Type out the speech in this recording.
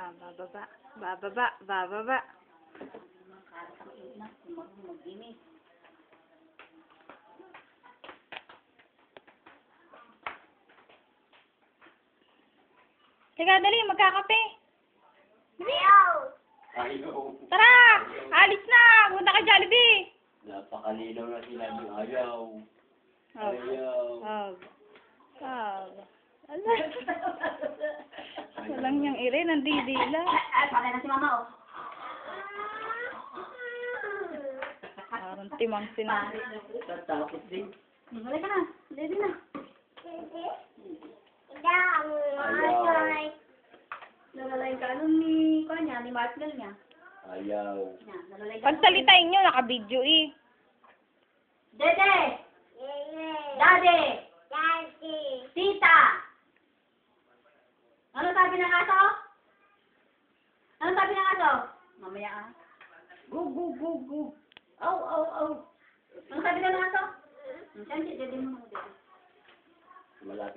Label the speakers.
Speaker 1: Bababa. Bababa. Bababa. Teka, dali. Magkakape. Dali.
Speaker 2: Ayaw.
Speaker 1: Tara! Alis na! Punta ka Jollibee!
Speaker 2: Napakalinaw na sinabi. Ayaw.
Speaker 1: Oh.
Speaker 2: Ayaw.
Speaker 1: Oh. Oh. Ala. Walang niyang ire. Nandidila.
Speaker 3: Patay na si mama, oh.
Speaker 1: Parang timang sinabi.
Speaker 2: Tatakot din.
Speaker 3: Balik ka na. Ready na.
Speaker 2: Ayaw.
Speaker 3: Nalalay ka ano ni kanya, ni Martnell niya.
Speaker 2: Ayaw.
Speaker 3: Yan, nalalay ka.
Speaker 1: Pagsalitain nyo, naka-video eh.
Speaker 3: Dede! Daddy! Tita! Ano sabi ng aso? Ano sabi ng aso? Mamaya ah. Gug, gug, gug, gug. Aw, aw, aw. Ano sabi ng aso? Saan si Dede mo?
Speaker 2: Malapit.